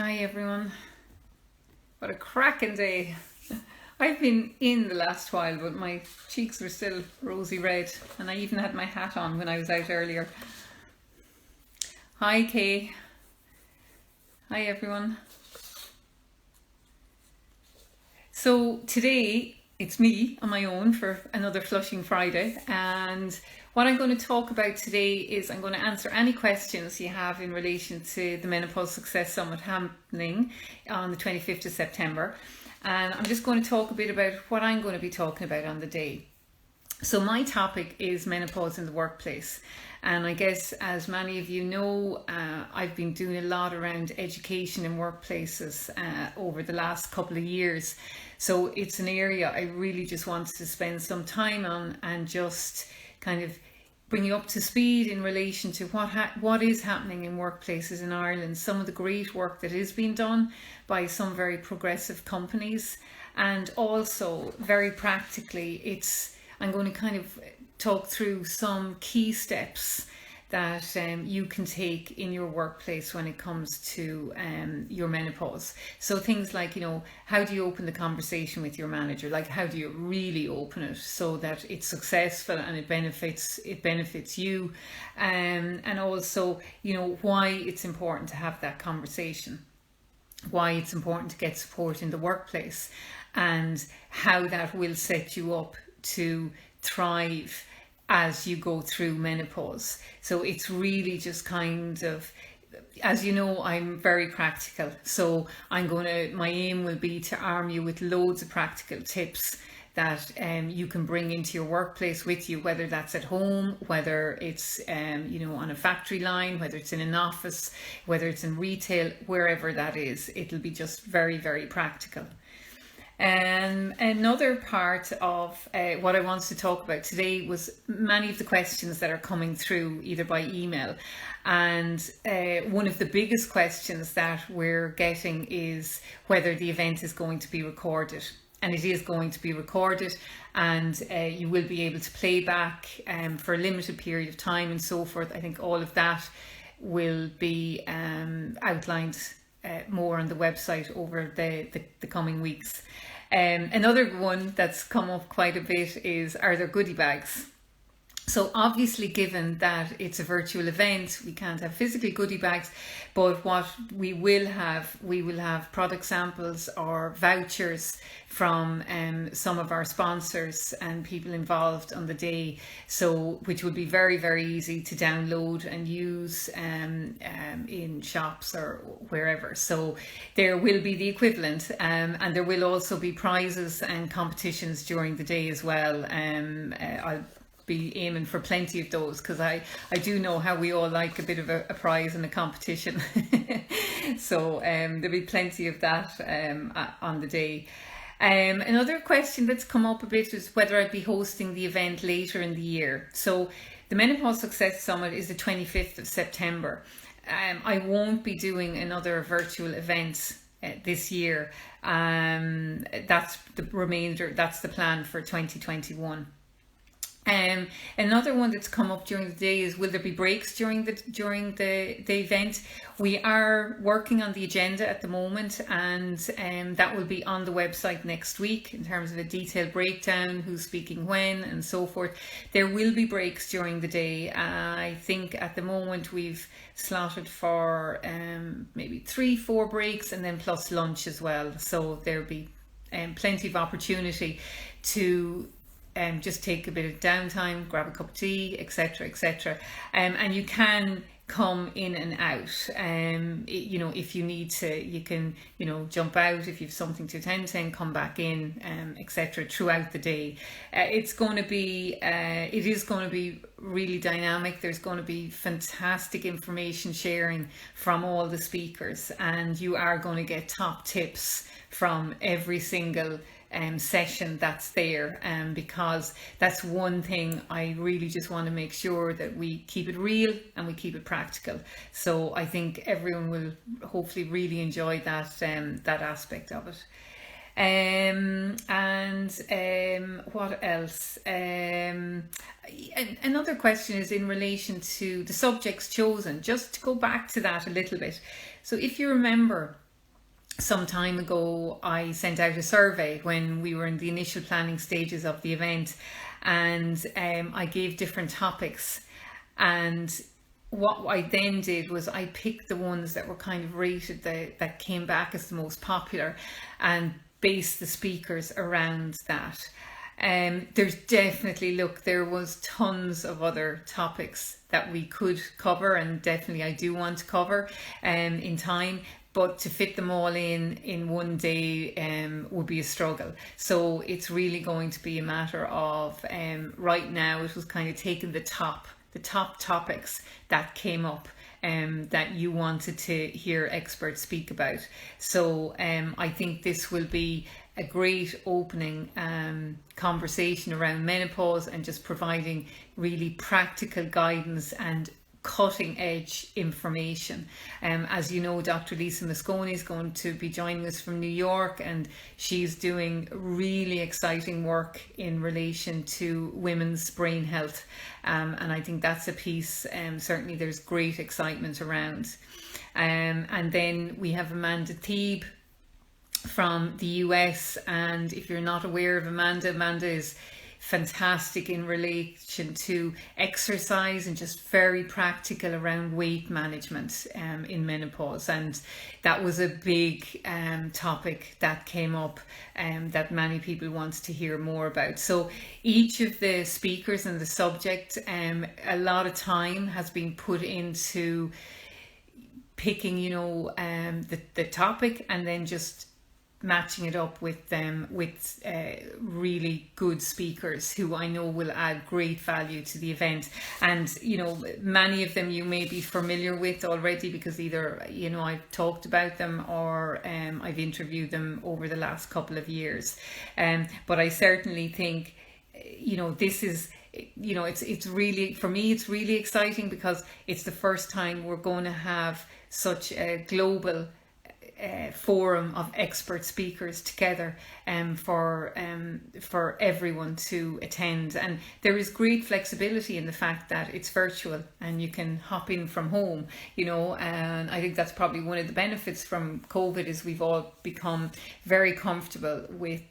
Hi everyone. What a cracking day. I've been in the last while, but my cheeks are still rosy red, and I even had my hat on when I was out earlier. Hi Kay. Hi everyone. So today it's me on my own for another Flushing Friday, and what I'm going to talk about today is I'm going to answer any questions you have in relation to the Menopause Success Summit happening on the 25th of September. And I'm just going to talk a bit about what I'm going to be talking about on the day. So my topic is menopause in the workplace. And I guess, as many of you know, I've been doing a lot around education in workplaces over the last couple of years. So it's an area I really just wanted to spend some time on and just kind of bring you up to speed in relation to what is happening in workplaces in Ireland, some of the great work that is being done by some very progressive companies, and also very practically I'm going to kind of talk through some key steps that you can take in your workplace when it comes to your menopause. So things like, how do you open the conversation with your manager? Like, how do you really open it so that it's successful and it benefits you? And also, why it's important to have that conversation, why it's important to get support in the workplace, and how that will set you up to thrive as you go through menopause. So it's really just kind of, as you know, I'm very practical. So my aim will be to arm you with loads of practical tips that you can bring into your workplace with you, whether that's at home, whether it's on a factory line, whether it's in an office, whether it's in retail, wherever that is. It'll be just very, very practical. Another part of what I wanted to talk about today was many of the questions that are coming through either by email. And one of the biggest questions that we're getting is whether the event is going to be recorded. And it is going to be recorded, and you will be able to play back for a limited period of time and so forth. I think all of that will be outlined more on the website over the coming weeks. Another one that's come up quite a bit is, are there goodie bags? So obviously, given that it's a virtual event, we can't have physical goodie bags, but what we will have product samples or vouchers from some of our sponsors and people involved on the day, so which would be very, very easy to download and use in shops or wherever. So there will be the equivalent, and there will also be prizes and competitions during the day as well. I'll be aiming for plenty of those, because I do know how we all like a bit of a prize and a competition. So there'll be plenty of that on the day. Another question that's come up a bit is whether I'd be hosting the event later in the year. So the Menopause Success Summit is the 25th of September. I won't be doing another virtual event this year. That's the plan for 2021. Another one that's come up during the day is, will there be breaks during the event? We are working on the agenda at the moment, and that will be on the website next week in terms of a detailed breakdown, who's speaking when and so forth. There will be breaks during the day. I think at the moment we've slotted for maybe 3-4 breaks, and then plus lunch as well. So there'll be plenty of opportunity to just take a bit of downtime, grab a cup of tea, etc., etc. And you can come in and out. If you need to, you can, jump out if you've something to attend to and come back in, etc. throughout the day. It is going to be really dynamic. There's going to be fantastic information sharing from all the speakers, and you are going to get top tips from every single session that's there, because that's one thing I really just want to make sure that we keep it real and we keep it practical. So I think everyone will hopefully really enjoy that aspect of it. What else? Another question is in relation to the subjects chosen. Just to go back to that a little bit. So if you remember, some time ago, I sent out a survey when we were in the initial planning stages of the event, and I gave different topics. And what I then did was I picked the ones that were kind of rated, that came back as the most popular, and based the speakers around that. There's definitely, look, there was tons of other topics that we could cover, and definitely I do want to cover in time, but to fit them all in one day would be a struggle. So it's really going to be a matter of, right now it was kind of taking the top topics that came up that you wanted to hear experts speak about. So I think this will be a great opening conversation around menopause, and just providing really practical guidance and cutting edge information. As you know, Dr. Lisa Mosconi is going to be joining us from New York, and she's doing really exciting work in relation to women's brain health, and I think that's a piece certainly there's great excitement around. And then we have Amanda Thebe from the US, and if you're not aware of Amanda is fantastic in relation to exercise and just very practical around weight management in menopause. And that was a big topic that came up that many people want to hear more about. So each of the speakers and the subject, a lot of time has been put into picking, the topic, and then just matching it up with really good speakers who I know will add great value to the event. And many of them you may be familiar with already, because either I've talked about them or I've interviewed them over the last couple of years. But I certainly think this is, it's really, for me, it's really exciting, because it's the first time we're going to have such a global forum of expert speakers together for everyone to attend. And there is great flexibility in the fact that it's virtual and you can hop in from home, and I think that's probably one of the benefits from COVID, is we've all become very comfortable with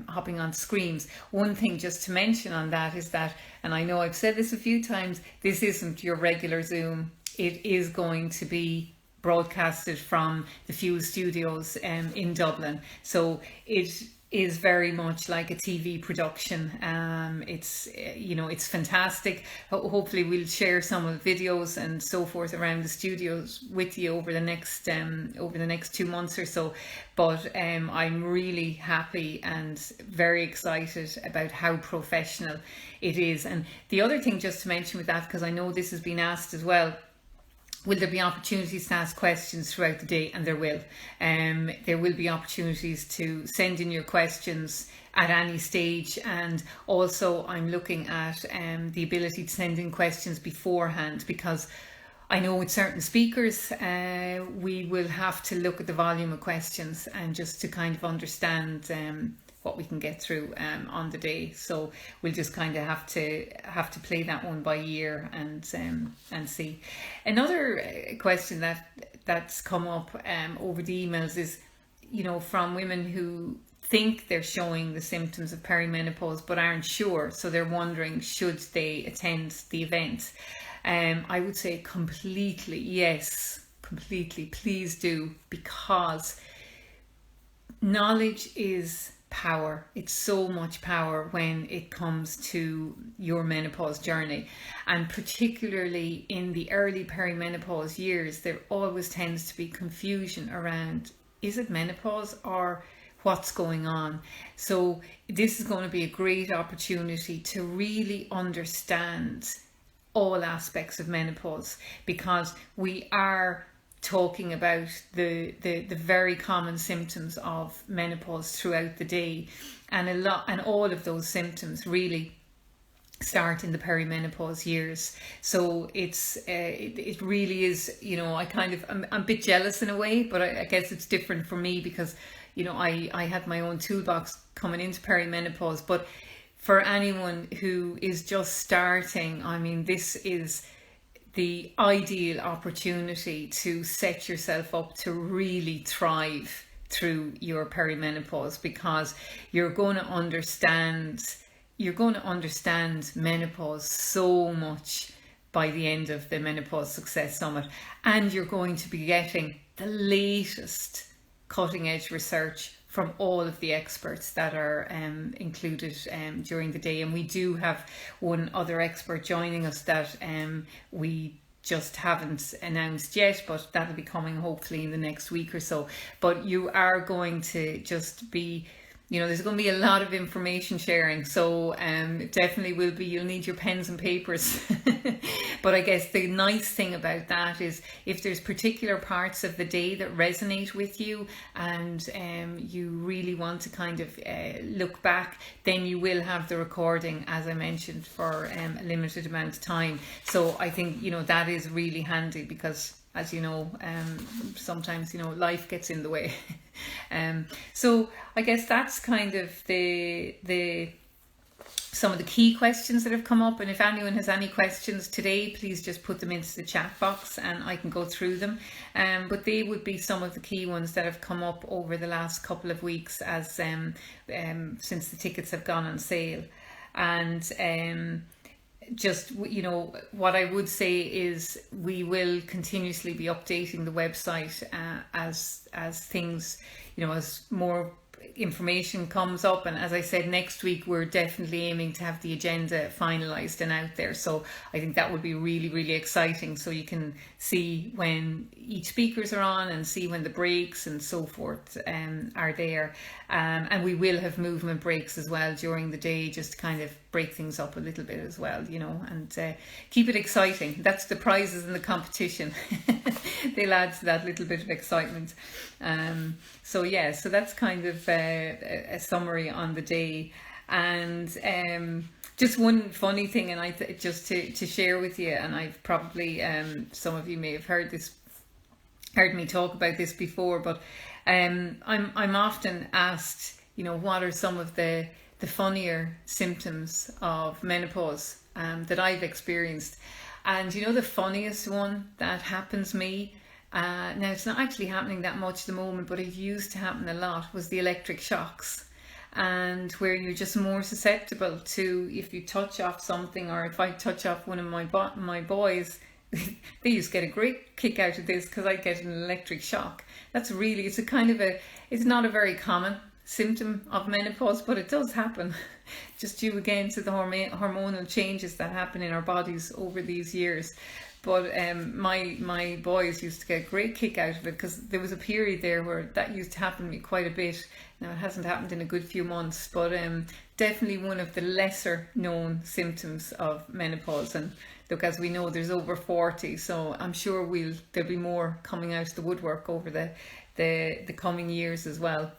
hopping on screens. One thing just to mention on that is that, and I know I've said this a few times, this isn't your regular Zoom. It is going to be broadcasted from the Fuel Studios in Dublin. So it is very much like a TV production. It's fantastic. Hopefully we'll share some of the videos and so forth around the studios with you over the next 2 months or so. But I'm really happy and very excited about how professional it is. And the other thing just to mention with that, because I know this has been asked as well, will there be opportunities to ask questions throughout the day? And there will. There will be opportunities to send in your questions at any stage. And also I'm looking at the ability to send in questions beforehand, because I know with certain speakers, we will have to look at the volume of questions and just to kind of understand what we can get through on the day. So we'll just kind of have to play that one by ear and see. Another question that's come up over the emails is, from women who think they're showing the symptoms of perimenopause but aren't sure, so they're wondering, should they attend the event? I would say completely yes, completely, please do, because knowledge is power. It's so much power when it comes to your menopause journey, and particularly in the early perimenopause years, there always tends to be confusion around, is it menopause or what's going on? So this is going to be a great opportunity to really understand all aspects of menopause, because we are talking about the very common symptoms of menopause throughout the day, and all of those symptoms really start in the perimenopause years. So it really is, I'm a bit jealous in a way, but I guess it's different for me because I had my own toolbox coming into perimenopause. But for anyone who is just starting, I mean, this is the ideal opportunity to set yourself up to really thrive through your perimenopause, because you're going to understand menopause so much by the end of the Menopause Success Summit, and you're going to be getting the latest cutting edge research from all of the experts that are included during the day. And we do have one other expert joining us that we just haven't announced yet, but that'll be coming hopefully in the next week or so. But you are going to just be, there's going to be a lot of information sharing, so it definitely will be, you'll need your pens and papers. But I guess the nice thing about that is if there's particular parts of the day that resonate with you and you really want to kind of look back, then you will have the recording, as I mentioned, for a limited amount of time. So I think, that is really handy because, as you know, sometimes, life gets in the way. So I guess that's kind of some of the key questions that have come up. And if anyone has any questions today, please just put them into the chat box and I can go through them. But they would be some of the key ones that have come up over the last couple of weeks as since the tickets have gone on sale. And just, what I would say is we will continuously be updating the website as things, as more information comes up. And as I said, next week we're definitely aiming to have the agenda finalized and out there, so I think that would be really, really exciting, so you can see when each speakers are on and see when the breaks and so forth are there. And we will have movement breaks as well during the day, just to kind of break things up a little bit as well, and keep it exciting. That's the prizes in the competition. They'll add to that little bit of excitement. So that's kind of a summary on the day. And just one funny thing, and just to share with you, and I've probably some of you may have heard me talk about this before, but I'm often asked, what are some of the funnier symptoms of menopause that I've experienced. And the funniest one that happens to me, now it's not actually happening that much at the moment, but it used to happen a lot, was the electric shocks. And where you're just more susceptible to, if you touch off something, or if I touch off one of my boys, they used to get a great kick out of this because I get an electric shock. It's not a very common symptom of menopause, but it does happen, just due again to the hormonal changes that happen in our bodies over these years. But my boys used to get a great kick out of it, because there was a period there where that used to happen to me quite a bit. Now, it hasn't happened in a good few months, but definitely one of the lesser known symptoms of menopause. And look, as we know, there's over 40, so I'm sure there'll be more coming out of the woodwork over the coming years as well.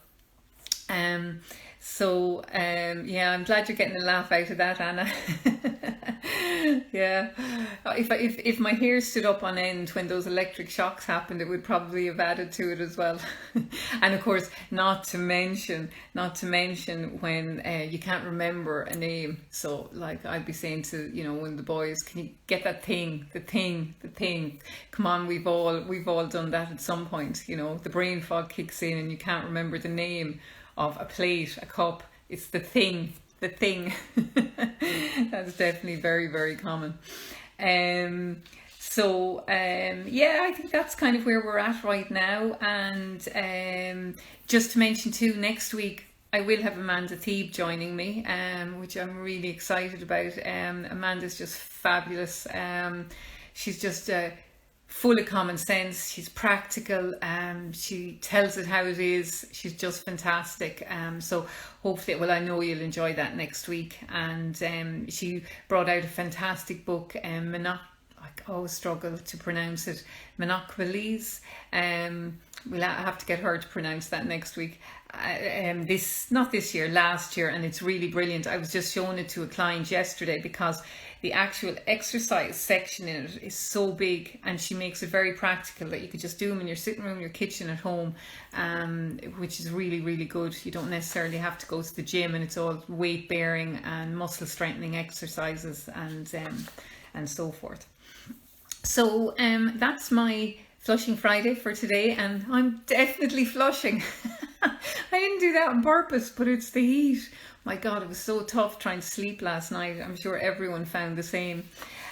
I'm glad you're getting a laugh out of that, Anna. Yeah, if my hair stood up on end when those electric shocks happened, it would probably have added to it as well. And of course, not to mention when you can't remember a name. So like I'd be saying to one of the boys, can you get that thing, the thing? Come on, we've all done that at some point. The brain fog kicks in and you can't remember the name of a plate, a cup. It's the thing. That's definitely very, very common. I think that's kind of where we're at right now. And just to mention too, next week I will have Amanda Thebe joining me, which I'm really excited about. Amanda's just fabulous. She's just full of common sense. She's practical. She tells it how it is. She's just fantastic. So hopefully, I know you'll enjoy that next week. And she brought out a fantastic book, I always struggle to pronounce it, Menopause. We'll have to get her to pronounce that next week. Last year, and it's really brilliant. I was just showing it to a client yesterday because the actual exercise section in it is so big, and she makes it very practical that you could just do them in your sitting room, your kitchen at home, which is really, really good. You don't necessarily have to go to the gym, and it's all weight bearing and muscle strengthening exercises and so forth. So that's my flushing Friday for today, and I'm definitely flushing. I didn't do that on purpose, but it's the heat. My God, it was so tough trying to sleep last night. I'm sure everyone found the same.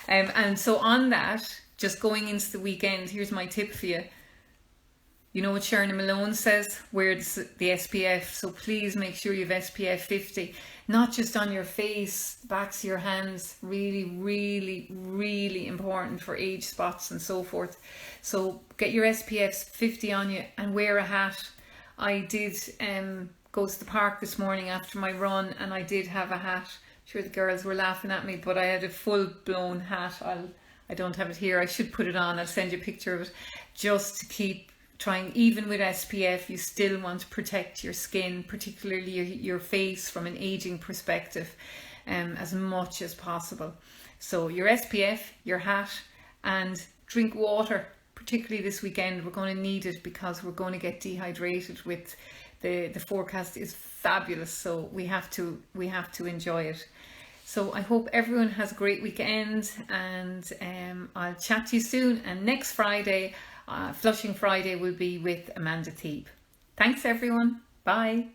And so on that, just going into the weekend, here's my tip for you. You know what Sharon Malone says? Wear the SPF. So please make sure you have SPF 50, not just on your face, backs of your hands. Really, really, really important for age spots and so forth. So get your SPF 50 on you and wear a hat. I did go to the park this morning after my run, and I did have a hat. Sure, the girls were laughing at me, but I had a full blown hat. I don't have it here. I should put it on. I'll send you a picture of it, just to keep trying. Even with SPF, you still want to protect your skin, particularly your face, from an aging perspective, as much as possible. So your SPF, your hat, and drink water. Particularly this weekend, we're going to need it because we're going to get dehydrated. With the forecast is fabulous, so we have to enjoy it. So I hope everyone has a great weekend, and I'll chat to you soon. And next Friday, Flushing Friday, will be with Amanda Thieb. Thanks everyone. Bye.